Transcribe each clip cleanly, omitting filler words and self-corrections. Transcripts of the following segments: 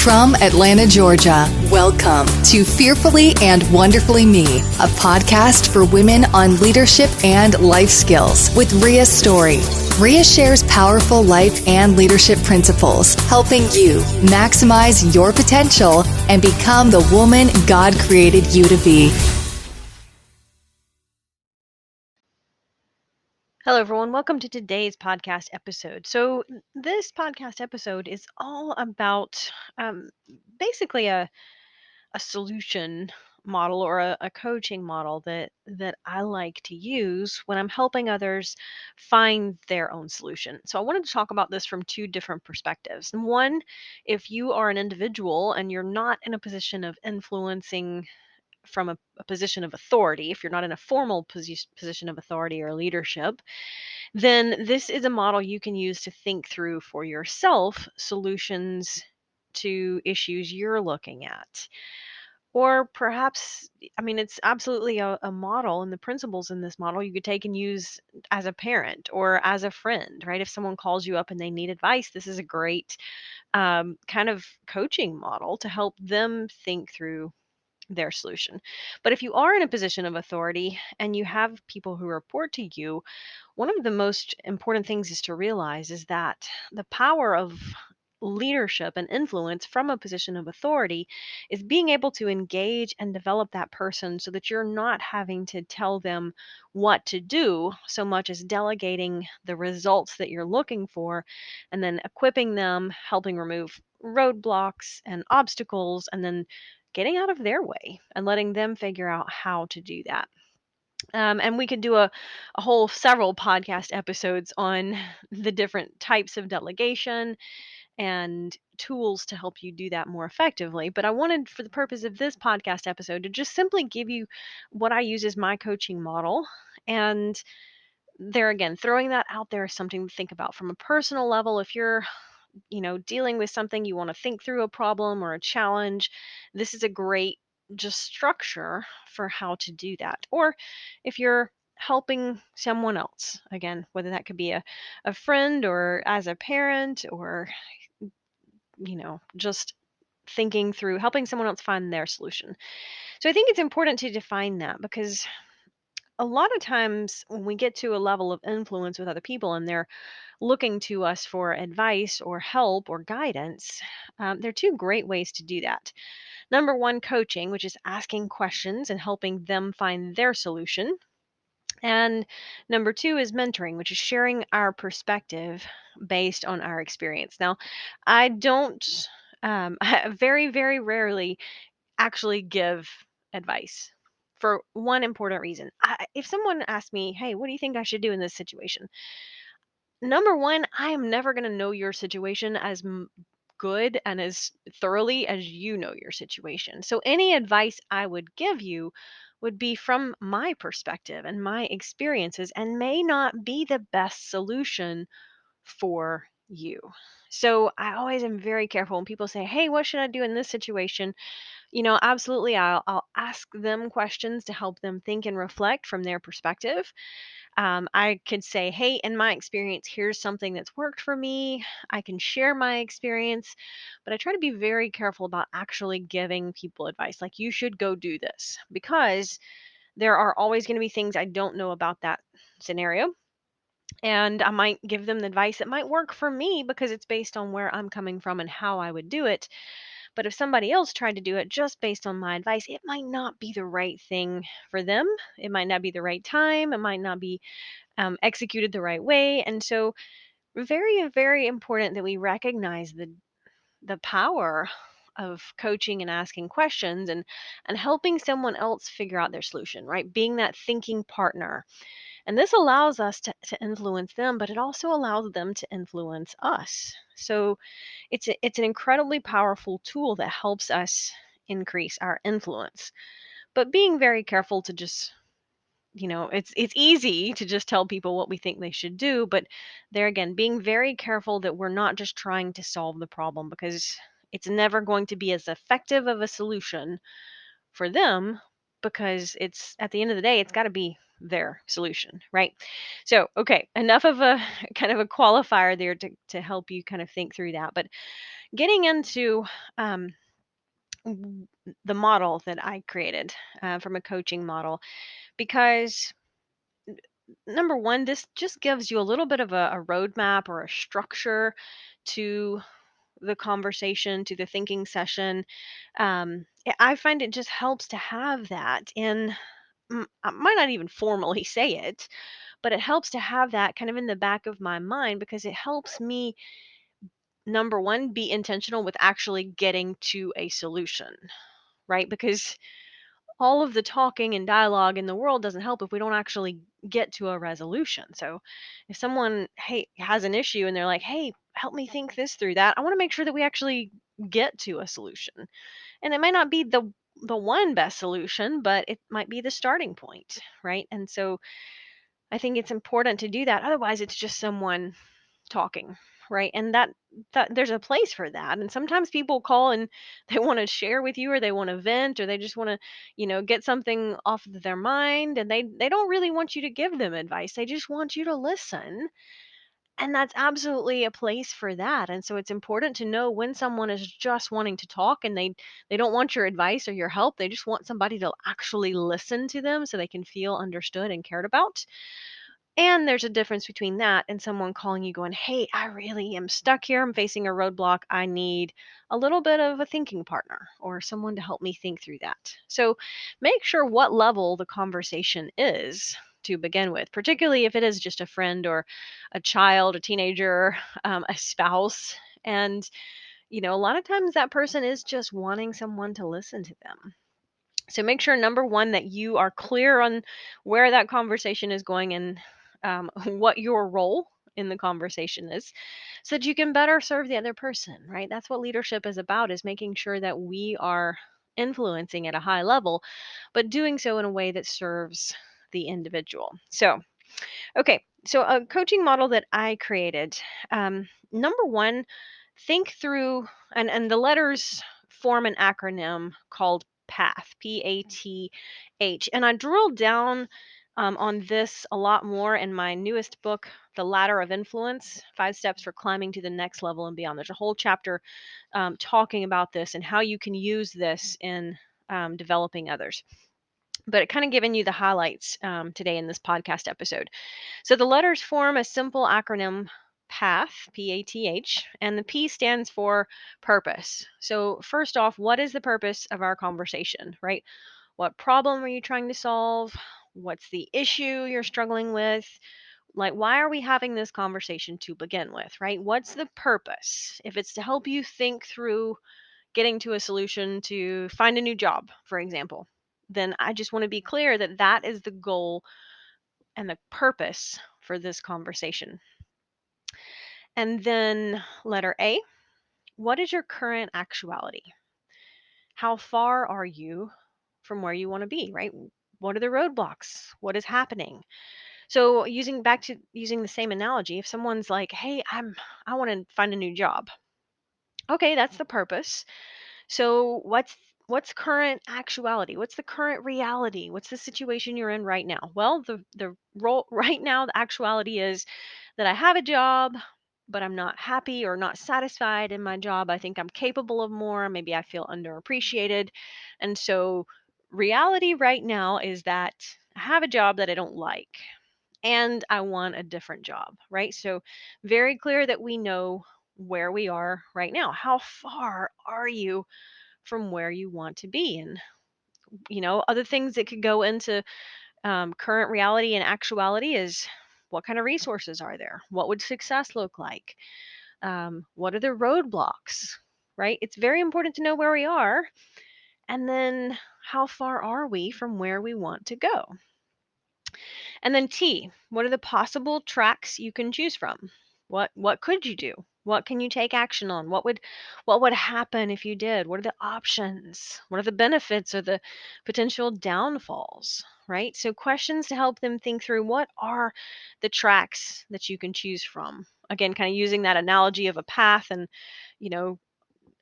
From Atlanta, Georgia, welcome to Fearfully and Wonderfully Me, a podcast for women on leadership and life skills with Rhea Story. Rhea shares powerful life and leadership principles, helping you maximize your potential and become the woman God created you to be. Hello, everyone. Welcome to today's podcast episode. So, this podcast episode is all about basically a solution model or a coaching model that I like to use when I'm helping others find their own solution. So, I wanted to talk about this from two different perspectives. One, if you are an individual and you're not in a position of influencing from a position of authority, if you're not in a formal position of authority or leadership, then this is a model you can use to think through for yourself solutions to issues you're looking at. Or perhaps, I mean, it's absolutely a model, and the principles in this model you could take and use as a parent or as a friend, right? If someone calls you up and they need advice, this is a great kind of coaching model to help them think through their solution. But if you are in a position of authority and you have people who report to you, one of the most important things is to realize is that the power of leadership and influence from a position of authority is being able to engage and develop that person so that you're not having to tell them what to do so much as delegating the results that you're looking for and then equipping them, helping remove roadblocks and obstacles, and then getting out of their way and letting them figure out how to do that. And we could do a whole several podcast episodes on the different types of delegation and tools to help you do that more effectively. But I wanted, for the purpose of this podcast episode, to just simply give you what I use as my coaching model. And there again, throwing that out there is something to think about from a personal level. If you're dealing with something, you want to think through a problem or a challenge, this is a great just structure for how to do that. Or if you're helping someone else, again, whether that could be a friend or as a parent or, just thinking through helping someone else find their solution. So I think it's important to define that because a lot of times when we get to a level of influence with other people and they're looking to us for advice or help or guidance, there are two great ways to do that. Number one, coaching, which is asking questions and helping them find their solution. And number two is mentoring, which is sharing our perspective based on our experience. Now, I don't, I very, very rarely actually give advice for one important reason. If someone asks me, hey, what do you think I should do in this situation? Number one, I am never going to know your situation as good and as thoroughly as you know your situation. So, any advice I would give you would be from my perspective and my experiences and may not be the best solution for you. So, I always am very careful when people say, hey, what should I do in this situation? Absolutely, I'll ask them questions to help them think and reflect from their perspective. I could say, hey, in my experience, here's something that's worked for me. I can share my experience, but I try to be very careful about actually giving people advice. Like, you should go do this because there are always going to be things I don't know about that scenario. And I might give them the advice that might work for me because it's based on where I'm coming from and how I would do it. But if somebody else tried to do it just based on my advice, it might not be the right thing for them. It might not be the right time. It might not be executed the right way. And so, very, very important that we recognize the power of coaching and asking questions and helping someone else figure out their solution, right? Being that thinking partner. And this allows us to influence them, but it also allows them to influence us. So it's an incredibly powerful tool that helps us increase our influence. But being very careful to just it's easy to just tell people what we think they should do, but there again, being very careful that we're not just trying to solve the problem because it's never going to be as effective of a solution for them because it's at the end of the day, it's got to be their solution, right? So, okay, enough of a kind of a qualifier there to help you kind of think through that. But getting into um, the model that I created from a coaching model, because number one, this just gives you a little bit of a roadmap or a structure to the conversation, to the thinking session. I find it just helps to have that. And I might not even formally say it, but it helps to have that kind of in the back of my mind, because it helps me, number one, be intentional with actually getting to a solution, right? Because all of the talking and dialogue in the world doesn't help if we don't actually get to a resolution. So if someone has an issue and they're like, "Hey, help me think this through that," I want to make sure that we actually get to a solution. And it might not be the one best solution, but it might be the starting point, right? And so I think it's important to do that. Otherwise, it's just someone talking, right? And that there's a place for that. And sometimes people call and they want to share with you, or they want to vent, or they just want to, get something off of their mind, and they don't really want you to give them advice. They just want you to listen. And that's absolutely a place for that. And so it's important to know when someone is just wanting to talk, and they don't want your advice or your help. They just want somebody to actually listen to them so they can feel understood and cared about. And there's a difference between that and someone calling you going, "Hey, I really am stuck here. I'm facing a roadblock. I need a little bit of a thinking partner or someone to help me think through that." So make sure what level the conversation is to begin with, particularly if it is just a friend or a child, a teenager, a spouse. And, a lot of times that person is just wanting someone to listen to them. So make sure, number one, that you are clear on where that conversation is going, and what your role in the conversation is, so that you can better serve the other person, right? That's what leadership is about, is making sure that we are influencing at a high level, but doing so in a way that serves the individual. So, okay. So a coaching model that I created, number one, think through, and the letters form an acronym called PATH, PATH. And I drilled down on this a lot more in my newest book, The Ladder of Influence: 5 Steps for Climbing to the Next Level and Beyond. There's a whole chapter talking about this and how you can use this in developing others. But it kind of given you the highlights today in this podcast episode. So the letters form a simple acronym, PATH, PATH, and the P stands for purpose. So, first off, what is the purpose of our conversation, right? What problem are you trying to solve? What's the issue you're struggling with? Like, why are we having this conversation to begin with, right? What's the purpose? If it's to help you think through getting to a solution to find a new job, for example, then I just want to be clear that that is the goal and the purpose for this conversation. And then letter A, what is your current actuality? How far are you from where you want to be, right? What are the roadblocks? What is happening? So using the same analogy, if someone's like, "Hey, I want to find a new job." Okay, that's the purpose. So what's current actuality? What's the current reality? What's the situation you're in right now? Well, the role right now, the actuality is that I have a job, but I'm not happy or not satisfied in my job. I think I'm capable of more. Maybe I feel underappreciated. And so reality right now is that I have a job that I don't like, and I want a different job, right? So very clear that we know where we are right now. How far are you from where you want to be? And, other things that could go into current reality and actuality is, what kind of resources are there? What would success look like? What are the roadblocks, right? It's very important to know where we are. And then how far are we from where we want to go? And then T, what are the possible tracks you can choose from? What could you do? What can you take action on? What would happen if you did? What are the options? What are the benefits or the potential downfalls? Right? So questions to help them think through, what are the tracks that you can choose from? Again, kind of using that analogy of a path, and you know,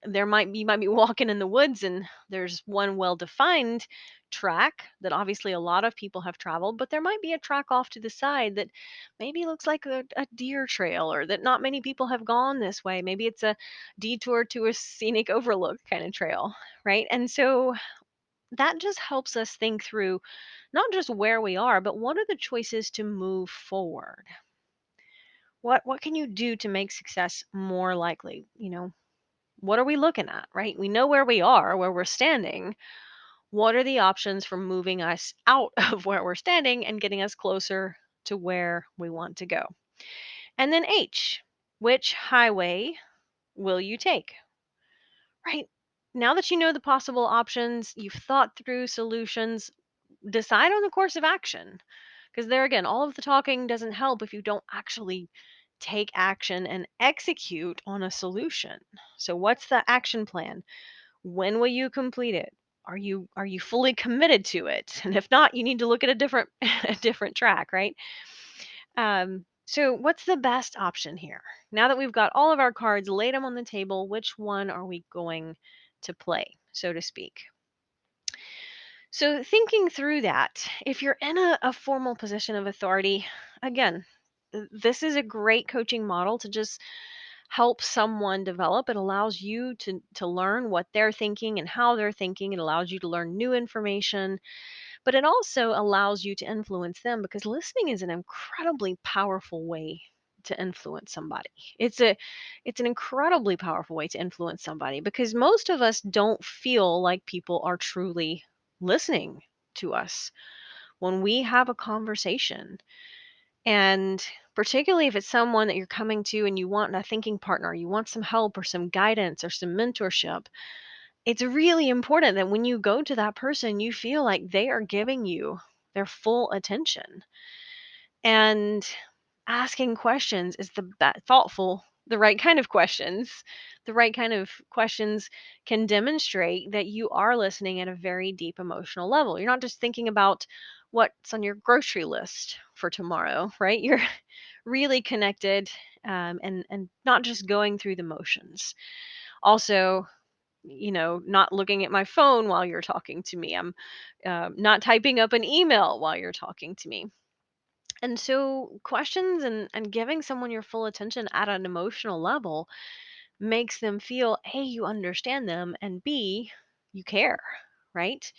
you might be walking in the woods and there's one well defined track that obviously a lot of people have traveled, but there might be a track off to the side that maybe looks like a deer trail, or that not many people have gone this way. Maybe it's a detour to a scenic overlook kind of trail, right? And so that just helps us think through not just where we are, but what are the choices to move forward? What can you do to make success more likely? What are we looking at, right? We know where we are, where we're standing. What are the options for moving us out of where we're standing and getting us closer to where we want to go? And then H, which highway will you take? Right? Now that you know the possible options, you've thought through solutions, decide on the course of action. Because there again, all of the talking doesn't help if you don't actually take action and execute on a solution. So what's the action plan? When will you complete it? Are you fully committed to it? And if not, you need to look at a different a different track, right? So what's the best option here? Now that we've got all of our cards, laid them on the table, which one are we going to play, so to speak? So, thinking through that, if you're in a formal position of authority, again, this is a great coaching model to just help someone develop. It allows you to learn what they're thinking and how they're thinking. It allows you to learn new information, but it also allows you to influence them, because listening is an incredibly powerful way to influence somebody. It's a it's an incredibly powerful way to influence somebody, because most of us don't feel like people are truly listening to us when we have a conversation. And particularly if it's someone that you're coming to and you want a thinking partner, you want some help or some guidance or some mentorship, it's really important that when you go to that person, you feel like they are giving you their full attention. And asking questions is thoughtful, the right kind of questions. The right kind of questions can demonstrate that you are listening at a very deep emotional level. You're not just thinking about what's on your grocery list for tomorrow, right? You're really connected, and not just going through the motions. Also, not looking at my phone while you're talking to me. I'm not typing up an email while you're talking to me. And so, questions and giving someone your full attention at an emotional level makes them feel A, you understand them, and B, you care, right?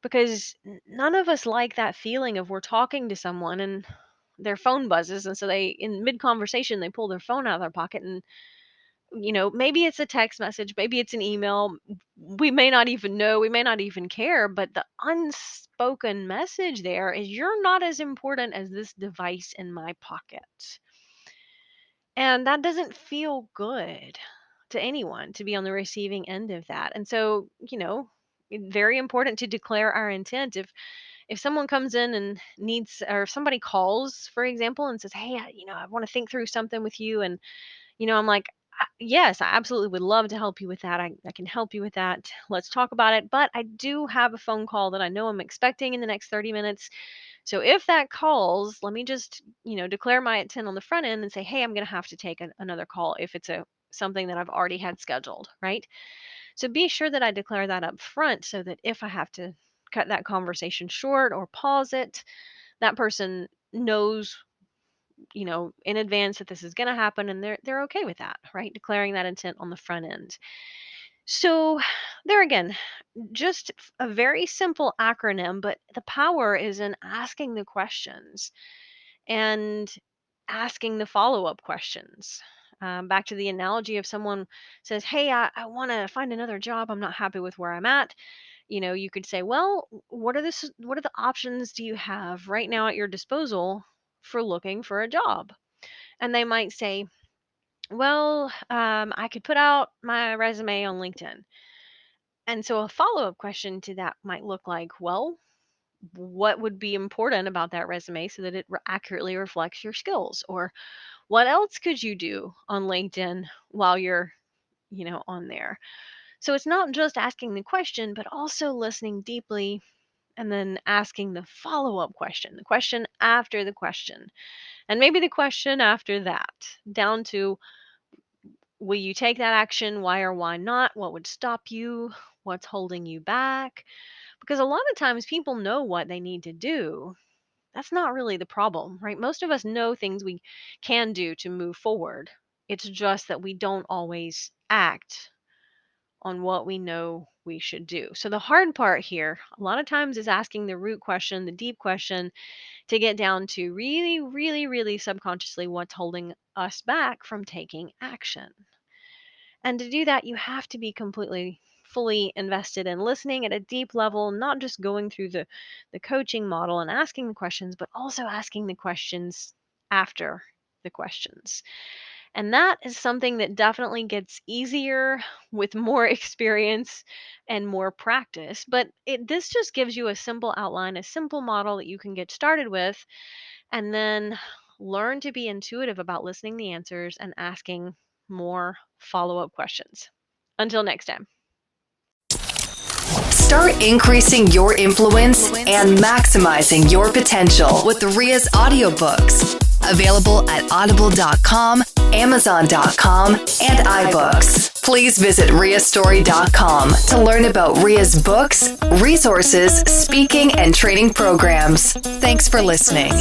Because none of us like that feeling of we're talking to someone and their phone buzzes. And so in mid conversation, they pull their phone out of their pocket, and maybe it's a text message, maybe it's an email. We may not even know, we may not even care, but the unspoken message there is you're not as important as this device in my pocket. And that doesn't feel good to anyone to be on the receiving end of that. And so, very important to declare our intent. If someone comes in and needs, or if somebody calls, for example, and says, "Hey, I want to think through something with you," and I'm like, yes, I absolutely would love to help you with that. I can help you with that. Let's talk about it. But I do have a phone call that I know I'm expecting in the next 30 minutes. So if that calls, let me just, declare my intent on the front end and say, hey, I'm going to have to take another call if it's something that I've already had scheduled, right? So be sure that I declare that up front, so that if I have to cut that conversation short or pause it, that person knows, in advance that this is going to happen, and they're okay with that, right? Declaring that intent on the front end. So there again, just a very simple acronym, but the power is in asking the questions and asking the follow-up questions. Back to the analogy of someone says, hey, I want to find another job, I'm not happy with where I'm at. You could say, well, what are the options do you have right now at your disposal for looking for a job? And they might say, well, I could put out my resume on LinkedIn. And so a follow up question to that might look like, well, what would be important about that resume so that it accurately reflects your skills? Or what else could you do on LinkedIn while you're, on there? So it's not just asking the question, but also listening deeply and then asking the follow up question, the question after the question, and maybe the question after that, down to Will you take that action? Why or why not? What would stop you? What's holding you back? Because a lot of times people know what they need to do. That's not really the problem, right? Most of us know things we can do to move forward. It's just that we don't always act on what we know we should do. So the hard part here, a lot of times, is asking the root question, the deep question, to get down to really, really, really subconsciously what's holding us back from taking action. And to do that, you have to be completely fully invested in listening at a deep level, not just going through the coaching model and asking the questions, but also asking the questions after the questions. And that is something that definitely gets easier with more experience and more practice. But this just gives you a simple outline, a simple model that you can get started with, and then learn to be intuitive about listening the answers and asking more follow-up questions. Until next time. Start increasing your influence and maximizing your potential with Ria's audiobooks. Available at audible.com, amazon.com, and iBooks. Please visit riastory.com to learn about Ria's books, resources, speaking, and training programs. Thanks for listening.